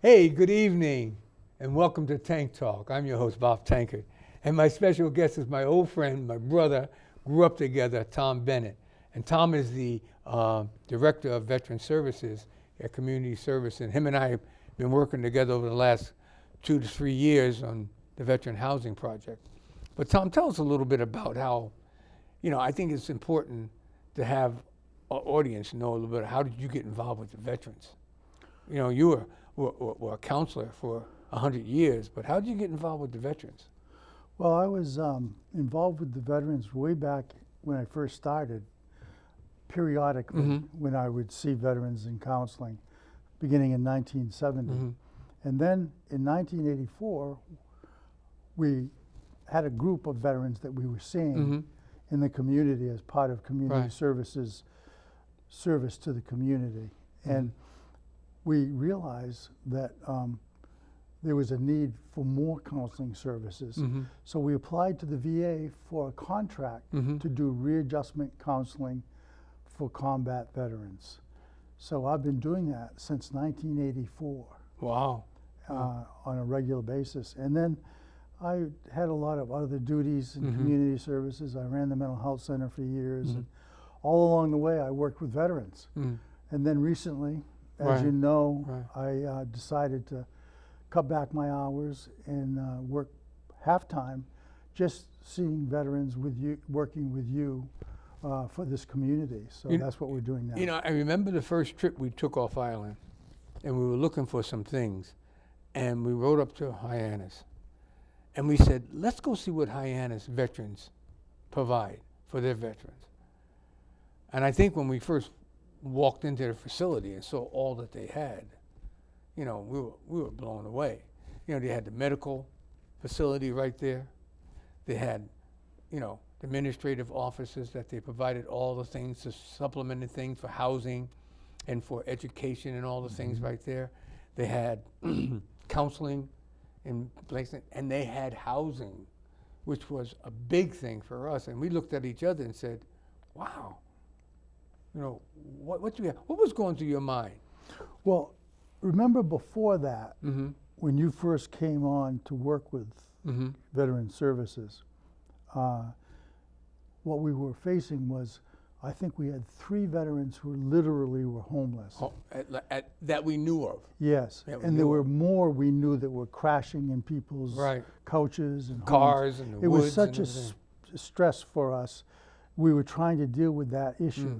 Hey, good evening, and welcome to Tank Talk. I'm your host, Bob Tankard, and my special guest is my old friend, my brother, grew up together, Tom Bennett. And Tom is the Director of Veteran Services at Community Service, and him and I have been working together over the last 2 to 3 years on the Veteran Housing Project. But Tom, tell us a little bit about how, I think it's important to have our audience know a little bit, how did you get involved with the veterans? You were a counselor for 100 years, but how did you get involved with the veterans? Well, I was involved with the veterans way back when I first started, periodically, when I would see veterans in counseling, beginning in 1970. And then in 1984, we had a group of veterans that we were seeing in the community as part of community services, service to the community. And we realized that there was a need for more counseling services. So we applied to the VA for a contract to do readjustment counseling for combat veterans. So I've been doing that since 1984. Wow. On a regular basis. And then I had a lot of other duties in community services. I ran the mental health center for years. And all along the way, I worked with veterans. And then recently, as you know, I decided to cut back my hours and work half-time, just seeing veterans with you, working with you for this community. So that's what we're doing now. I remember the first trip we took off island, and we were looking for some things, and we rode up to Hyannis, and we said, let's go see what Hyannis veterans provide for their veterans. And I think when we first walked into the facility and saw all that they had, we were blown away. They had the medical facility right there. They had, the administrative offices that they provided all the things, the supplemented things for housing and for education and all the things right there. They had counseling in place, and they had housing, which was a big thing for us. And we looked at each other and said, wow. What do you have? What was going through your mind? Well, remember before that, when you first came on to work with Veteran Services, what we were facing was, I think we had 3 veterans who literally were homeless. That we knew of. Yes, and there were more we knew that were crashing in people's couches and cars homes. and the It woods was such a stress for us. We were trying to deal with that issue.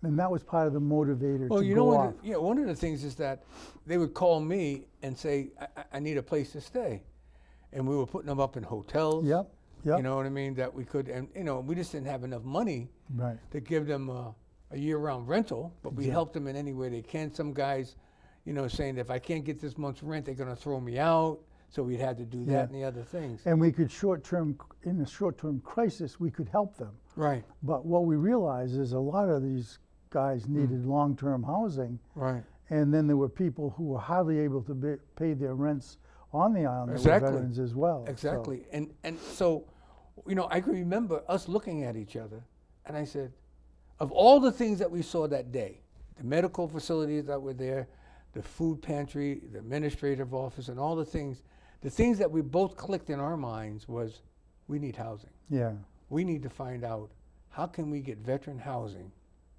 And that was part of the motivator to go off. One of the things is that they would call me and say, I need a place to stay. And we were putting them up in hotels. Yep. You know what I mean? That we could, and we just didn't have enough money to give them a year-round rental, but we helped them in any way they can. Some guys, saying if I can't get this month's rent, they're gonna throw me out. So we'd had to do that and the other things. And we could in a short-term crisis, we could help them. Right. But what we realized is a lot of these guys needed long-term housing. Right. And then there were people who were hardly able to pay their rents on the island. That were veterans as well. Exactly. So. And so, I can remember us looking at each other, and I said, of all the things that we saw that day, the medical facilities that were there, the food pantry, the administrative office, and all the things that we both clicked in our minds was, we need housing. Yeah. We need to find out, how can we get veteran housing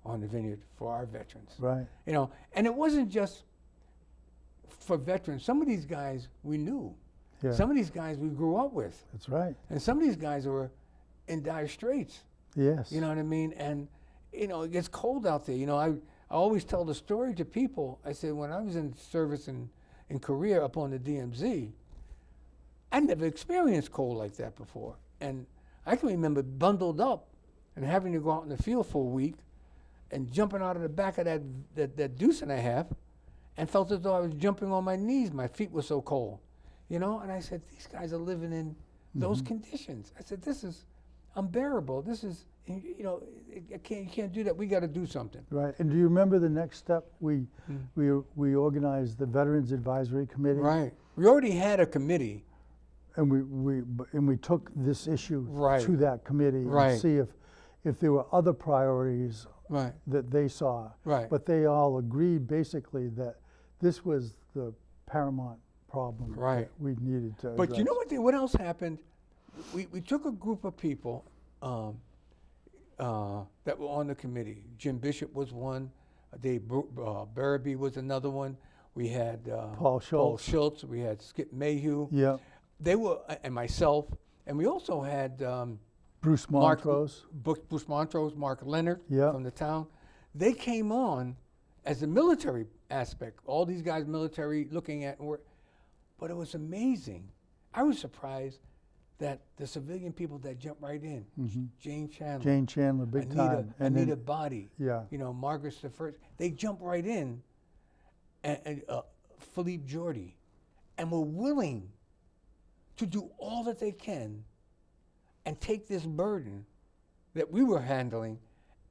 on the Vineyard for our veterans? Right. And it wasn't just for veterans. Some of these guys we knew. Yeah. Some of these guys we grew up with. That's right. And some of these guys were in dire straits. Yes. You know what I mean? And, it gets cold out there. I always tell the story to people. I said, when I was in service in Korea up on the DMZ, I never experienced cold like that before. And I can remember bundled up and having to go out in the field for a week and jumping out of the back of that deuce and a half, and felt as though I was jumping on my knees. My feet were so cold, And I said, these guys are living in those conditions. I said, this is unbearable. This is, you can't do that. We got to do something. Right. And do you remember the next step? We organized the Veterans Advisory Committee. Right. We already had a committee. And we took this issue to that committee to see if there were other priorities that they saw. Right. But they all agreed basically that this was the paramount problem Right. that we needed to But you know address. what else happened? We took a group of people that were on the committee. Jim Bishop was one. Dave Barabee was another one. We had Paul Schultz. We had Skip Mayhew. Yeah, They were, and myself. And we also had Bruce Mark- Montrose. Bruce Montrose, Mark Leonard Yeah. from the town. They came on as the military aspect. All these guys military looking at work. But it was amazing. I was surprised that the civilian people that jumped right in, Jane Chandler, Jane Chandler, big time. And Anita then, Body, yeah, you know, Margaret the First, they jumped right in, and Philippe Jordy, and were willing to do all that they can and take this burden that we were handling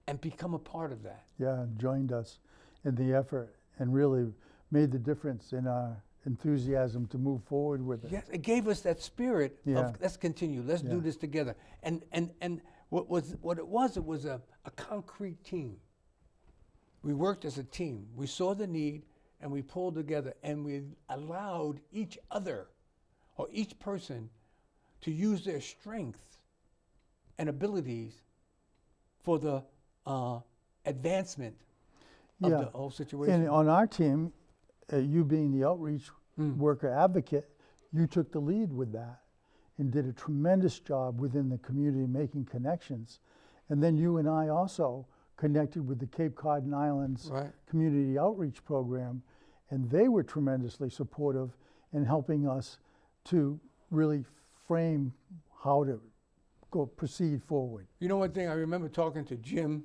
and become a part of that. yeah, joined us in the effort and really made the difference in our enthusiasm to move forward with it. Yes, it gave us that spirit Yeah. of let's continue, let's do Yeah. this together. And what it was a concrete team. We worked as a team. We saw the need and we pulled together and we allowed each other or each person to use their strengths and abilities for the advancement of Yeah. the whole situation. And on our team, you being the outreach worker advocate, you took the lead with that and did a tremendous job within the community making connections. And then you and I also connected with the Cape Cod and Islands Right. Community Outreach Program, and they were tremendously supportive in helping us to really frame how to proceed forward. You know one thing, I remember talking to Jim,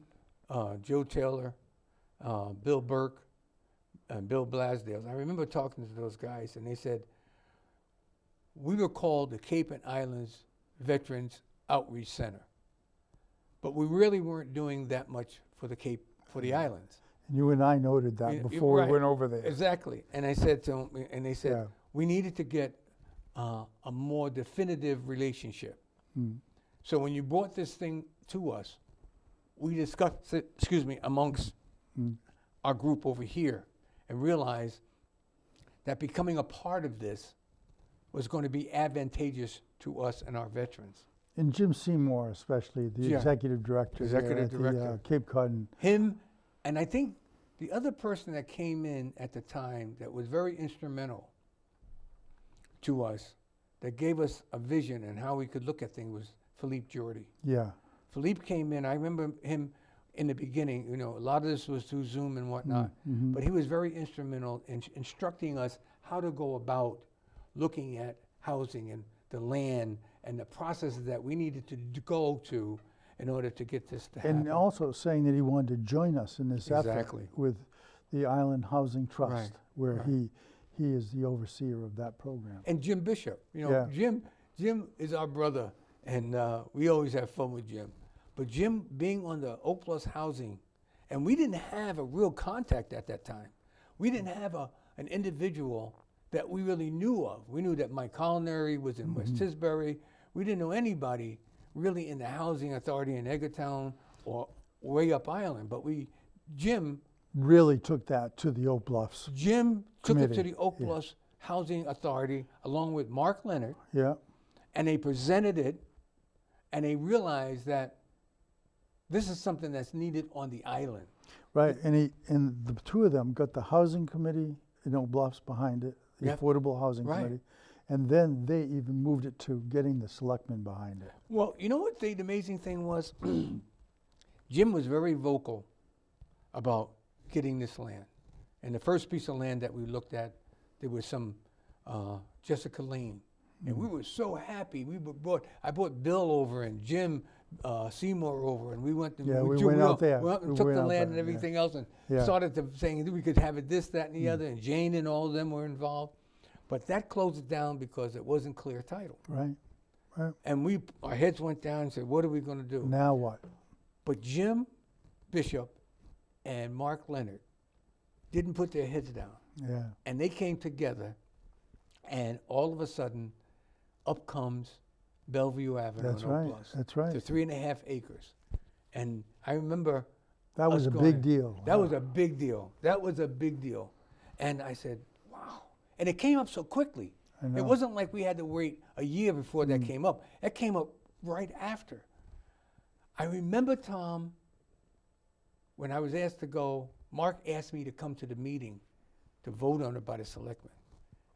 Joe Taylor, Bill Burke, and Bill Blasdale. I remember talking to those guys, and they said, we were called the Cape and Islands Veterans Outreach Center, but we really weren't doing that much for the Cape, for the islands. And you and I noted that You- before right. we went over there. Exactly. And I said to them, and they said, Yeah. we needed to get a more definitive relationship. So when you brought this thing to us, we discussed it, amongst our group over here and realized that becoming a part of this was going to be advantageous to us and our veterans. And Jim Seymour, especially, the Yeah. executive director, Executive at the, director. Cape Cod. And Him, and I think the other person that came in at the time that was very instrumental to us, that gave us a vision and how we could look at things, was Philippe Jordy. yeah, Philippe came in, I remember him in the beginning, you know, a lot of this was through Zoom and whatnot, but he was very instrumental in instructing us how to go about looking at housing and the land and the processes that we needed to go to in order to get this to happen. and also saying that he wanted to join us in this Exactly. effort with the Island Housing Trust, Right, where right. he is the overseer of that program. And Jim Bishop, you know, Yeah. Jim is our brother, and we always have fun with Jim. But Jim being on the O Plus housing, and we didn't have a real contact at that time. We didn't have an individual that we really knew of. We knew that Mike Culinary was in West Tisbury. We didn't know anybody really in the housing authority in Edgartown or way up Island. But Jim Really took that to the Oak Bluffs. took it to Committee, the Oak yeah. Plus Housing Authority along with Mark Leonard, Yeah, and they presented it, and they realized that this is something that's needed on the island. right. And the two of them got the housing committee in Oak Bluffs behind it, the Yep. Affordable Housing Right. Committee, and then they even moved it to getting the selectmen behind it. Well, you know what the amazing thing was? Jim was very vocal about getting this land. And the first piece of land that we looked at, there was some Jessica Lane. And we were so happy. I brought Bill over and Jim Seymour over, and we went to Yeah, we went out there. We went and We took went the out land there, and yeah. everything else, and Yeah. started saying that we could have it this, that, and the other. And Jane and all of them were involved, but that closed it down because it wasn't clear title. Right. And our heads went down and said, "What are we going to do?" Now what? But Jim Bishop and Mark Leonard didn't put their heads down. Yeah. And they came together, and all of a sudden, up comes Bellevue Avenue That's in Oak right. Bluffs. That's right. To 3.5 acres. And I remember That was us a going big deal. That was a big deal. That was a big deal. And I said, wow. And it came up so quickly. I know. It wasn't like we had to wait a year before that came up. It came up right after. I remember, Tom, when I was asked to go, Mark asked me to come to the meeting to vote on it by the selectmen.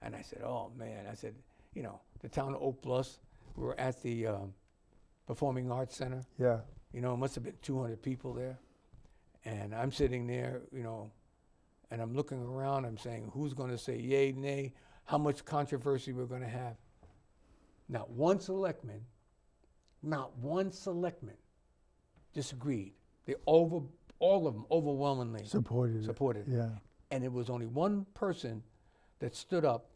And I said, oh, man. I said, you know, the town of Oak Bluffs, we were at the Performing Arts Center. Yeah. You know, it must have been 200 people there. And I'm sitting there, you know, and I'm looking around. I'm saying, who's going to say yay, nay, how much controversy we're going to have? Not one selectman disagreed. All of them overwhelmingly Supported supported. it. Yeah. And it was only one person that stood up,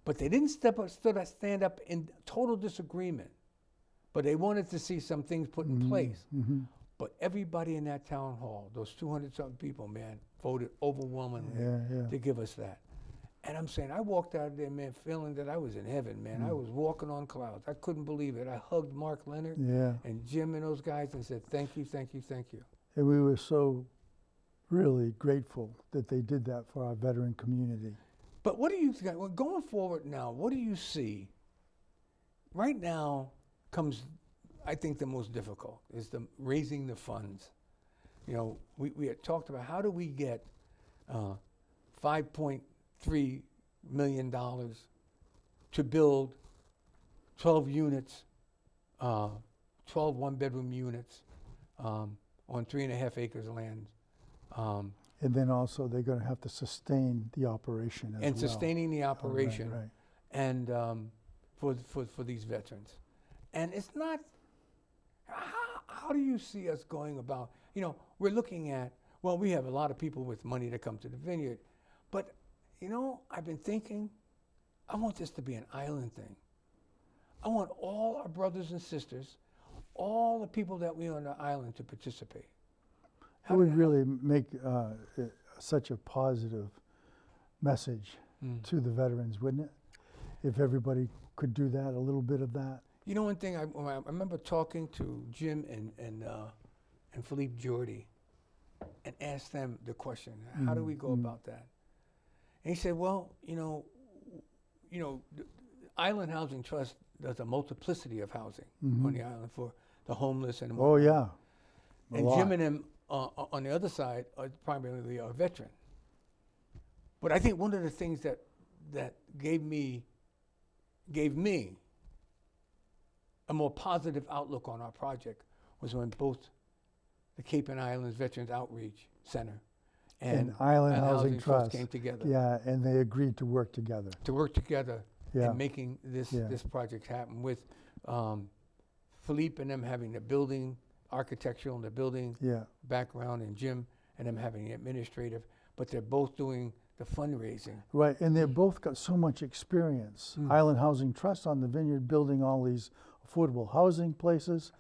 but they didn't stand up in total disagreement. But they wanted to see some things put in place. Mm-hmm. But everybody in that town hall, those 200-something people, man, voted overwhelmingly Yeah. to give us that. And I'm saying, I walked out of there, man, feeling that I was in heaven, man. I was walking on clouds. I couldn't believe it. I hugged Mark Leonard Yeah. and Jim and those guys and said, thank you, thank you, thank you. And we were so really grateful that they did that for our veteran community. But what do you think, well, going forward now, what do you see? Right now comes, I think, the most difficult is the raising the funds. You know, we had talked about how do we get $5.3 million to build 12 units, 12 one-bedroom units on 3.5 acres of land. And then also they're going to have to sustain the operation as And well. sustaining the operation. Right. And for these veterans. And it's not, how do you see us going about, you know, we're looking at, well, we have a lot of people with money to come to the Vineyard, but, you know, I've been thinking, I want this to be an island thing. I want all our brothers and sisters, all the people that we on the island to participate. It would really make such a positive message to the veterans, wouldn't it? If everybody could do that, a little bit of that. You know, one thing, I remember talking to Jim and Philippe Jordy and asked them the question, how do we go about that? And he said, well, you know, the Island Housing Trust does a multiplicity of housing on the island for the homeless and Oh, yeah. and Jim and them on the other side are primarily a veteran. But I think one of the things that gave me a more positive outlook on our project was when both the Cape and Islands Veterans Outreach Center and Island Housing Trust came together. Yeah, and they agreed to work together. Yeah. in making this project happen with Philippe and them having the building architectural and the building background, and Jim and them having the administrative, but they're both doing the fundraising. Right, and they've both got so much experience. Island Housing Trust on the Vineyard building all these affordable housing places,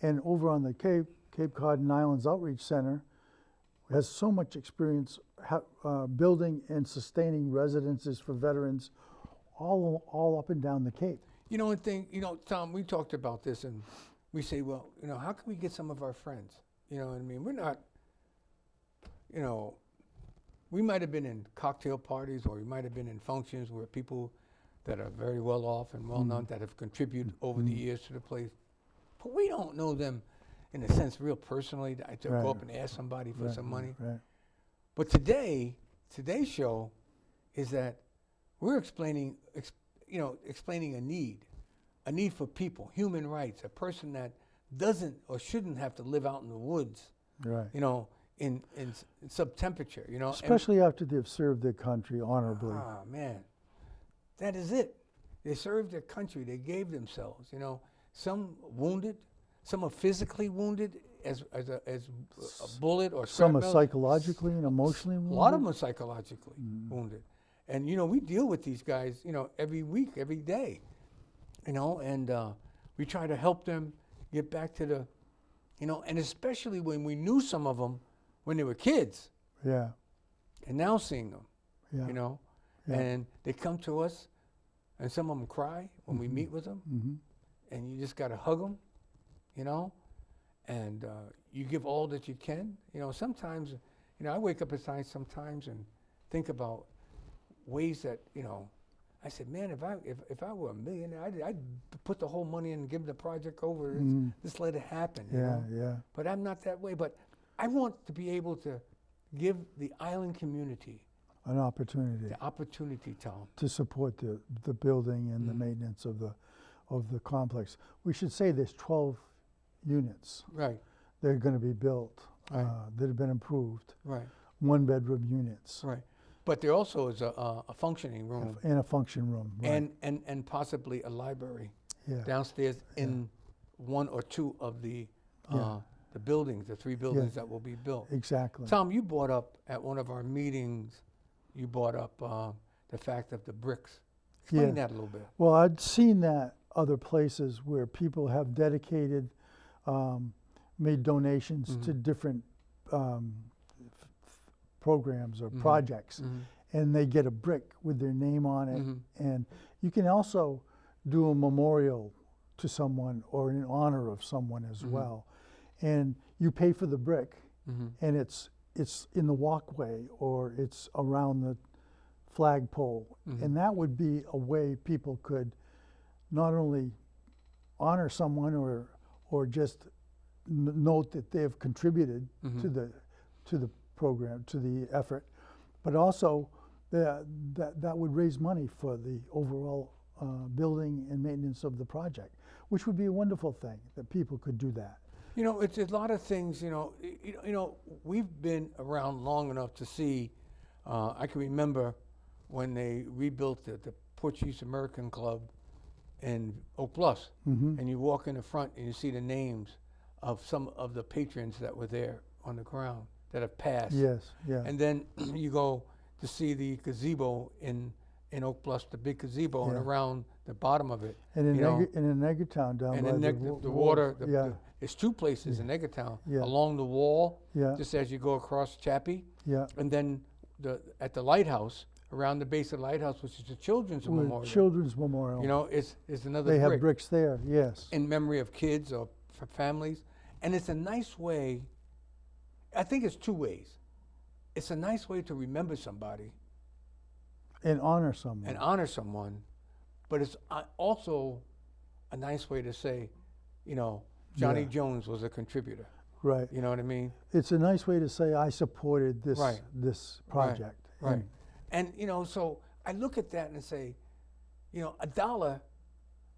and over on the Cape Cod and Islands Outreach Center has so much experience building and sustaining residences for veterans all up and down the Cape. You know, one thing, you know, Tom, we talked about this and we say, well, you know, how can we get some of our friends? You know what I mean? We're not, you know, we might have been in cocktail parties or we might have been in functions where people that are very well off and well known that have contributed over the years to the place, but we don't know them in a sense real personally to go up and ask somebody for some money. Right. But today's show is that we're explaining a need for people, human rights, a person that doesn't or shouldn't have to live out in the woods, Right. you know, in sub-temperature, you know. Especially after they've served their country honorably. Ah, man, that is it. They served their country. They gave themselves, you know. Some wounded, some are physically wounded as a bullet or Some are shrapnel. psychologically and emotionally wounded. A lot of them are psychologically wounded. And, you know, we deal with these guys, you know, every week, every day, you know, and we try to help them get back to the, you know, and especially when we knew some of them when they were kids. Yeah. And now seeing them, Yeah. you know, Yeah. and they come to us and some of them cry when we meet with them, and you just got to hug them, you know, and you give all that you can. You know, sometimes, you know, I wake up at night sometimes and think about ways that, I said, man, if I were a millionaire, I'd put the whole money in and give the project over. Just let it happen. you know? Yeah. But I'm not that way. But I want to be able to give the island community An opportunity the opportunity, Tom. to support the building and the maintenance of the complex. We should say there's 12 units Right, that are going to be built Right. that have been improved. right, 1-bedroom units right. But there also is a functioning room and a function room. Right. and possibly a library yeah. downstairs in one or two of the buildings, the 3 buildings that will be built. Exactly. Tom, you brought up at one of our meetings, you brought up the fact of the bricks. Explain that a little bit. Well, I'd seen that other places where people have dedicated, made donations to different programs or projects, and they get a brick with their name on it. And you can also do a memorial to someone or in honor of someone as well. And you pay for the brick, and it's in the walkway or it's around the flagpole. And that would be a way people could not only honor someone or just note that they have contributed to the program, to the effort, but also that would raise money for the overall building and maintenance of the project, which would be a wonderful thing that people could do that. It's a lot of things. We've been around long enough to see. I can remember when they rebuilt the Portuguese American Club in Oak Bluffs, and you walk in the front and you see the names of some of the patrons that were there on the ground that have passed. Yes, yeah. And then you go to see the gazebo in Oak Bluffs, the big gazebo, and around the bottom of it. And in Edgartown down and by in the water, it's 2 places in Edgartown, Yeah. along the wall, Yeah. just as you go across Chappie, Yeah. and then at the lighthouse, around the base of the lighthouse, which is the Children's Memorial. Children's Memorial. It's another They brick have bricks there, yes. in memory of kids or for families. And it's a nice way, I think it's 2 ways. It's a nice way to remember somebody And honor someone. and honor someone, but it's also a nice way to say, Johnny Jones was a contributor. Right. You know what I mean? It's a nice way to say I supported this Right. this project. Right. And so I look at that and say, $1,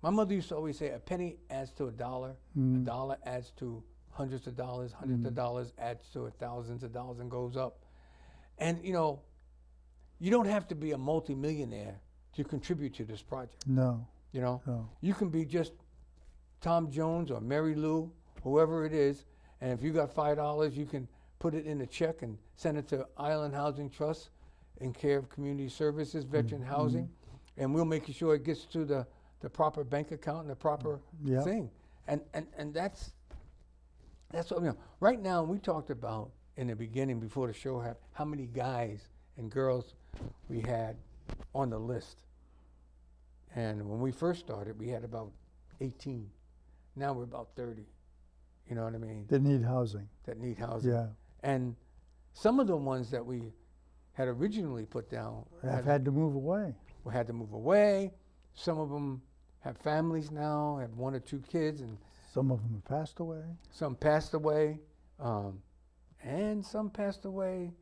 my mother used to always say, a penny adds to $1, a dollar adds to hundreds of dollars, hundreds of dollars adds to thousands of dollars and goes up. And, you don't have to be a multimillionaire to contribute to this project. No. No. You can be just Tom Jones or Mary Lou, whoever it is, and if you got $5, you can put it in a check and send it to Island Housing Trust in care of Community Services, Veteran Housing, and we'll make sure it gets to the proper bank account and the proper thing. And that's what right now. We talked about in the beginning before the show how many guys and girls we had on the list. And when we first started, we had about 18. Now we're about 30. You know what I mean? They need housing. That need housing. Yeah. And some of the ones that we had originally put down Have had to move away. we had to move away. Some of them have families now, have 1 or 2 kids, and Some of them have passed away. some passed away, and some passed away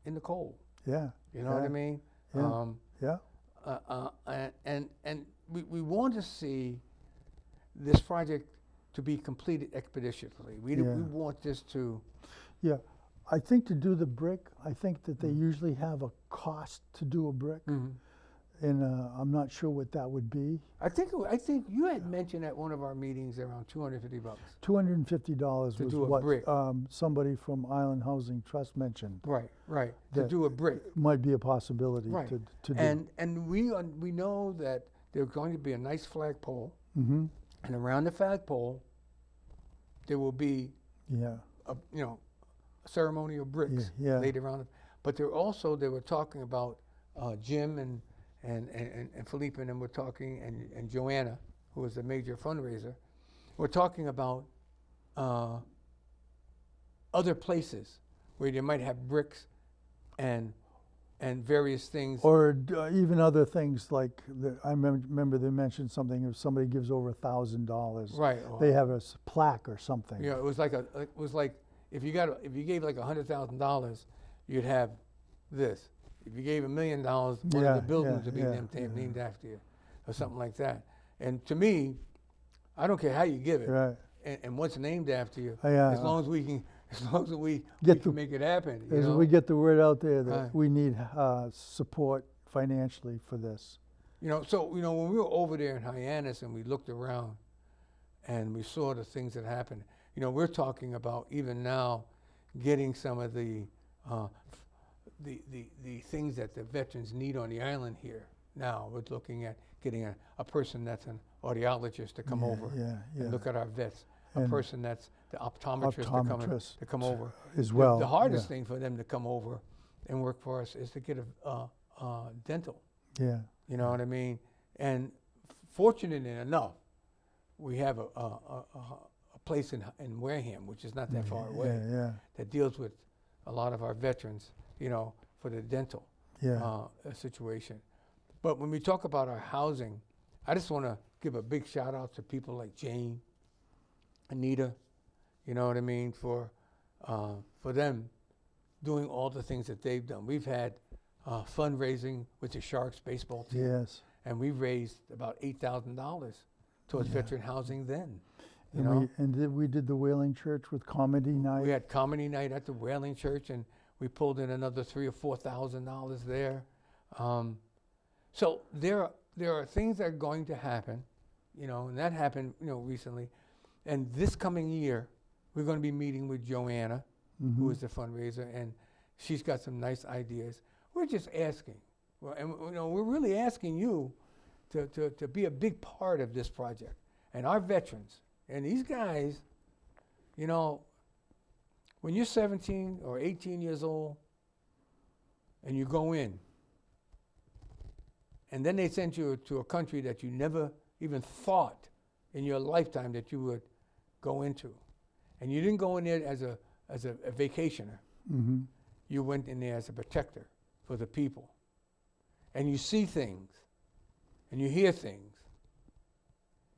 in the cold. Yeah. You know what I mean? Yeah. Yeah. And we want to see this project to be completed expeditiously. We want this to. Yeah. I think to do the brick, I think that they usually have a cost to do a brick, and I'm not sure what that would be. I think you had mentioned at one of our meetings around $250. $250 To was do a what brick. Somebody from Island Housing Trust mentioned. Right. To That do a brick. Might be a possibility Right. to do. And we know that there's going to be a nice flagpole, and around the flagpole there will be Yeah. a ceremonial bricks Yeah. laid around it. But they were talking about Jim and Felipe and them were talking, and Joanna, who was the major fundraiser, were talking about other places where they might have bricks and and various things. Or even other things like, I remember they mentioned something, if somebody gives over $1,000, Right. they have a plaque or something. You know, it was like if you gave like $100,000, you'd have this. If you gave $1 million, one Yeah, of the buildings yeah, would be yeah, named after you, or something like that. And to me, I don't care how you give it, Right. and what's named after you, Yeah. as long as we can Get can make it happen. As we get the word out there that Right. we need support financially for this. You know, so when we were over there in Hyannis and we looked around, and we saw the things that happened. We're talking about even now, getting some of the things that the veterans need on the island here. Now we're looking at getting a person that's an audiologist to come over and look at our vets. A And person that's the optometrist to come over. as well. The hardest thing for them to come over and work for us is to get a dental. Yeah. You know what I mean? And fortunate enough, we have a place in Wareham, which is not that far away, that deals with a lot of our veterans, for the dental situation. But when we talk about our housing, I just want to give a big shout out to people like Jane, Anita, you know what I mean, for them doing all the things that they've done. We've had fundraising with the Sharks baseball team. Yes. And we raised about $8,000 towards veteran housing then. We did the Whaling Church with comedy night. We had comedy night at the Whaling Church, and we pulled in another $3,000 or $4,000 there. So there are things that are going to happen, and that happened, recently. And this coming year, we're going to be meeting with Joanna, who is the fundraiser, and she's got some nice ideas. We're just asking, we're really asking you to be a big part of this project. And our veterans, and these guys, when you're 17 or 18 years old, and you go in, and then they send you to a country that you never even thought in your lifetime that you would go into. And you didn't go in there as a vacationer. Mm-hmm. You went in there as a protector for the people. And you see things, and you hear things,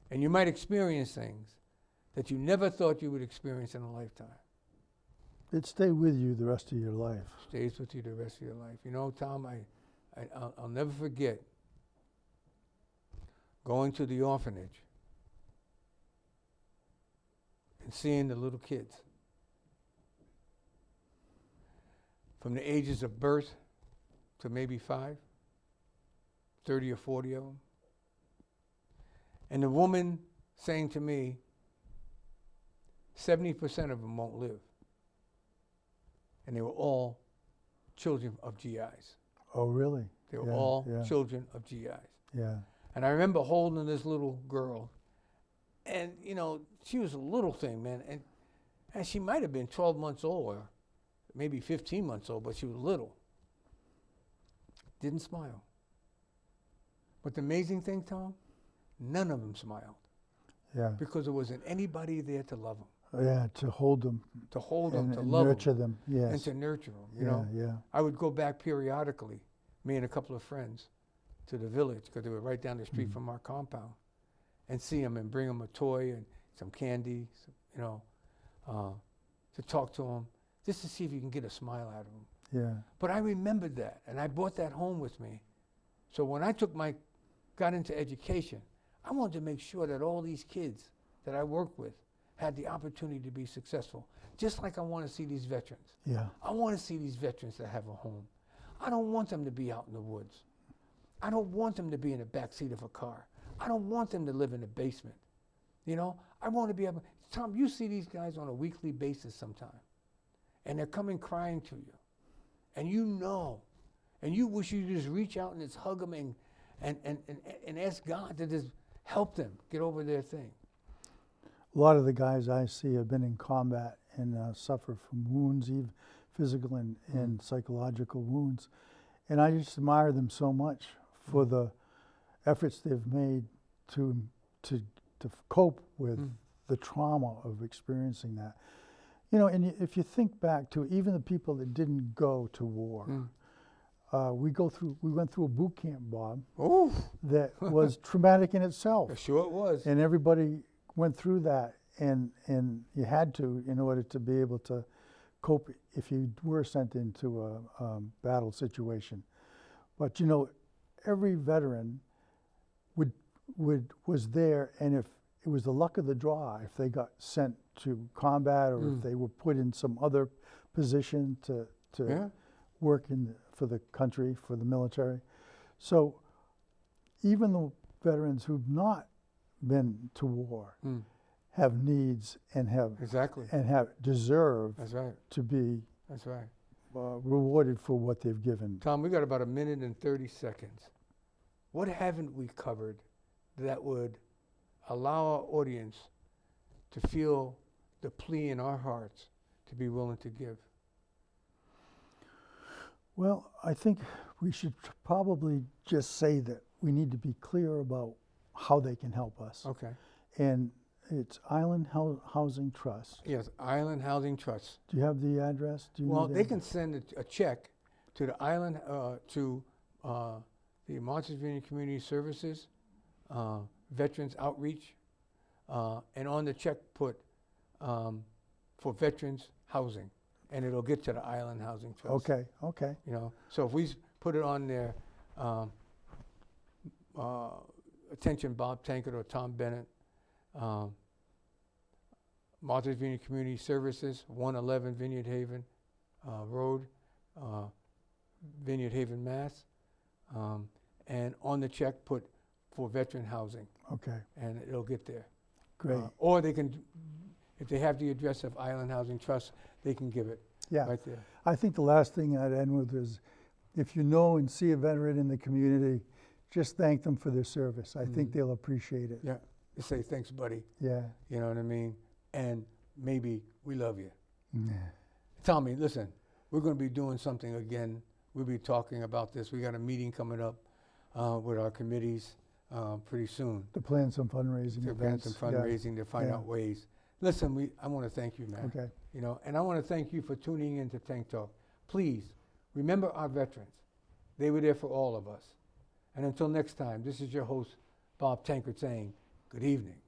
and you might experience things that you never thought you would experience in a lifetime. It stay with you the rest of your life. Stays with you the rest of your life. Tom, I'll never forget going to the orphanage and seeing the little kids from the ages of birth to maybe 5, 30 or 40 of them. And the woman saying to me, 70% of them won't live. And they were all children of GIs. Oh, really? They were all children of GIs. Yeah. And I remember holding this little girl, and she was a little thing, man, and she might have been 12 months old or maybe 15 months old, but she was little. Didn't smile. But the amazing thing, Tom, none of them smiled. Yeah. Because there wasn't anybody there to love them. Yeah, to hold them. To hold them, to and love nurture them. Yes. And to nurture them, Yeah. I would go back periodically, me and a couple of friends, to the village, because they were right down the street from our compound, and see them and bring them a toy and some candy, to talk to them, just to see if you can get a smile out of them. Yeah. But I remembered that, and I brought that home with me. So when I got into education, I wanted to make sure that all these kids that I work with had the opportunity to be successful, just like I want to see these veterans. Yeah. I want to see these veterans that have a home. I don't want them to be out in the woods. I don't want them to be in the back seat of a car. I don't want them to live in the basement. I want to be able. Tom, you see these guys on a weekly basis sometime, and they're coming crying to you, and and you wish you could just reach out and just hug them and ask God to just help them get over their thing. A lot of the guys I see have been in combat and suffer from wounds, even physical and psychological wounds. And I just admire them so much for the efforts they've made to cope with the trauma of experiencing that. And if you think back to even the people that didn't go to war, we went through a boot camp, Bob, Oh, that was traumatic in itself. sure it was. And everybody went through that, and you had to in order to be able to cope if you were sent into a battle situation. But every veteran was there, and if it was the luck of the draw, if they got sent to combat or if they were put in some other position to Yeah. work for the country, for the military. So even the veterans who've not been to war have needs and Exactly. deserve That's right. to be That's right. rewarded for what they've given. Tom, we got about 1 minute and 30 seconds. What haven't we covered that would allow our audience to feel the plea in our hearts to be willing to give? Well, I think we should probably just say that we need to be clear about how they can help us. Okay. And it's Island Housing Trust. Yes, Island Housing Trust. Do you have the address? Do you Well, know they the can send a check to the island, to the Martha's Vineyard Community Services, Veterans Outreach, and on the check put for veterans housing, and it'll get to the Island Housing Trust. Okay. So if we put it on there, attention Bob Tankard or Tom Bennett, Martha's Vineyard Community Services, 111 Vineyard Haven Road, Vineyard Haven, Mass. And on the check put for veteran housing, Okay. and it'll get there. Great. Or they can, if they have the address of Island Housing Trust, they can give it Yeah. right there. I think the last thing I'd end with is, if you know and see a veteran in the community, just thank them for their service. I think they'll appreciate it. Yeah, they say thanks, buddy. Yeah. You know what I mean? And maybe we love you. Yeah. Tommy, listen, we're going to be doing something again. We'll be talking about this. We got a meeting coming up with our committees pretty soon. To plan some fundraising To plan events. some fundraising to find Yeah. out ways. Listen, I want to thank you, man. Okay. And I want to thank you for tuning in to Tank Talk. Please remember our veterans. They were there for all of us. And until next time, this is your host, Bob Tankard, saying good evening.